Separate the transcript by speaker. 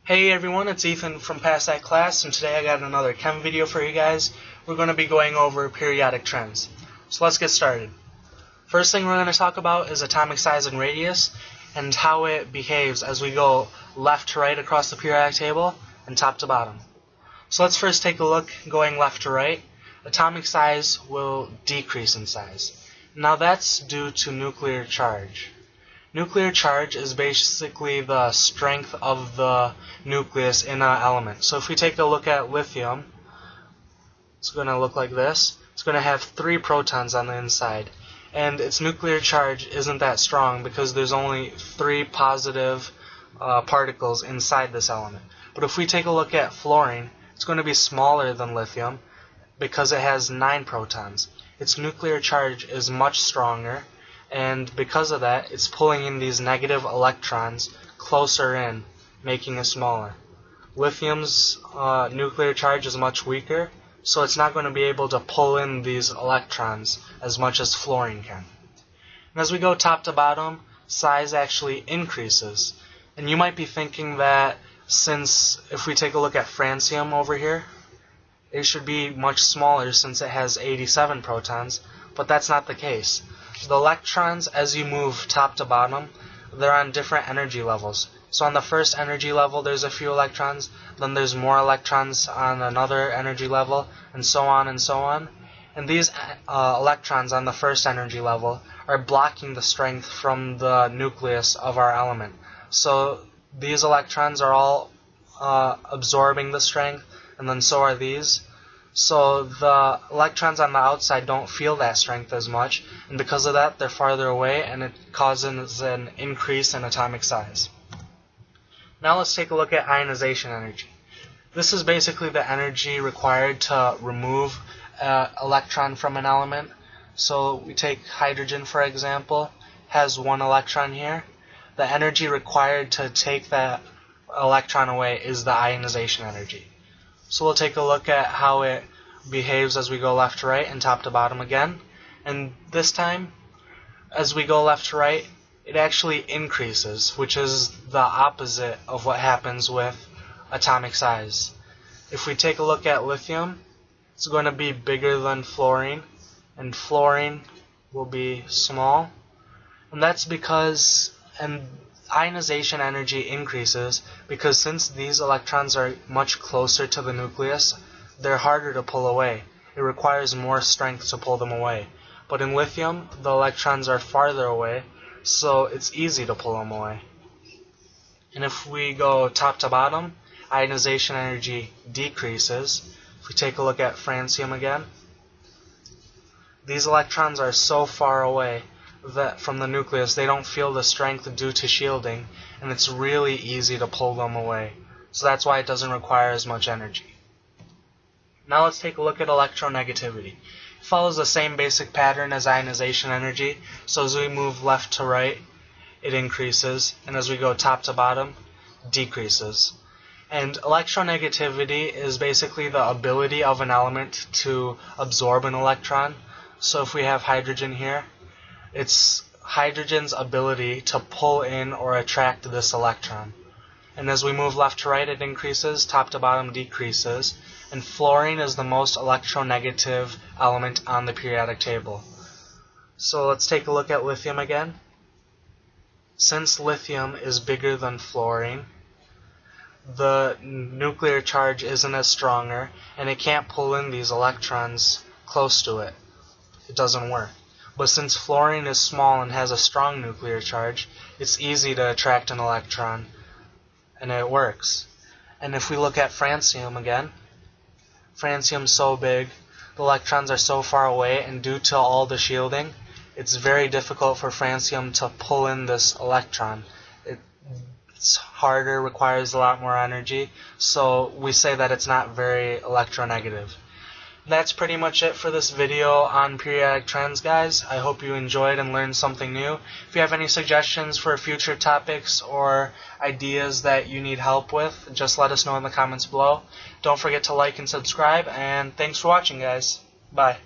Speaker 1: Hey everyone, it's Ethan from Past That Class, and today I got another chem video for you guys. We're going to be going over periodic trends. So let's get started. First thing we're going to talk about is atomic size and radius, and how it behaves as we go left to right across the periodic table, and top to bottom. So let's first take a look going left to right. Atomic size will decrease in size. Now that's due to nuclear charge. Nuclear charge is basically the strength of the nucleus in an element. So if we take a look at lithium, it's going to look like this. It's going to have 3 protons on the inside. And its nuclear charge isn't that strong because there's only 3 positive particles inside this element. But if we take a look at fluorine, it's going to be smaller than lithium because it has 9 protons. Its nuclear charge is much stronger, and because of that, it's pulling in these negative electrons closer in, making it smaller. Lithium's nuclear charge is much weaker, so it's not going to be able to pull in these electrons as much as fluorine can. And as we go top to bottom, size actually increases. And you might be thinking that since if we take a look at francium over here, it should be much smaller since it has 87 protons, but that's not the case. The electrons, as you move top to bottom, they're on different energy levels. So on the first energy level, there's a few electrons, then there's more electrons on another energy level, and so on and so on. And these electrons on the first energy level are blocking the strength from the nucleus of our element. So these electrons are all absorbing the strength, and then so are these. So the electrons on the outside don't feel that strength as much, and because of that, they're farther away, and it causes an increase in atomic size. Now let's take a look at ionization energy. This is basically the energy required to remove an electron from an element. So we take hydrogen, for example, has 1 electron here. The energy required to take that electron away is the ionization energy. So we'll take a look at how it behaves as we go left to right and top to bottom again. And this time, as we go left to right, it actually increases, which is the opposite of what happens with atomic size. If we take a look at lithium, it's going to be bigger than fluorine, and fluorine will be small. And that's because ionization energy increases because since these electrons are much closer to the nucleus, they're harder to pull away. It requires more strength to pull them away. But in lithium, the electrons are farther away, so it's easy to pull them away. And if we go top to bottom, ionization energy decreases. If we take a look at francium again, these electrons are so far away that from the nucleus they don't feel the strength due to shielding, and it's really easy to pull them away. So that's why it doesn't require as much energy. Now let's take a look at electronegativity. It follows the same basic pattern as ionization energy, so as we move left to right, it increases, and as we go top to bottom, decreases. And electronegativity is basically the ability of an element to absorb an electron. So if we have hydrogen here, it's hydrogen's ability to pull in or attract this electron. And as we move left to right, it increases, top to bottom decreases, and fluorine is the most electronegative element on the periodic table. So let's take a look at lithium again. Since lithium is bigger than fluorine, the nuclear charge isn't as stronger, and it can't pull in these electrons close to it. It doesn't work. But since fluorine is small and has a strong nuclear charge, it's easy to attract an electron, and it works. And if we look at francium again, francium's so big, the electrons are so far away, and due to all the shielding, it's very difficult for francium to pull in this electron. It's harder, requires a lot more energy, so we say that it's not very electronegative. That's pretty much it for this video on periodic trends, guys. I hope you enjoyed and learned something new. If you have any suggestions for future topics or ideas that you need help with, just let us know in the comments below. Don't forget to like and subscribe, and thanks for watching, guys. Bye.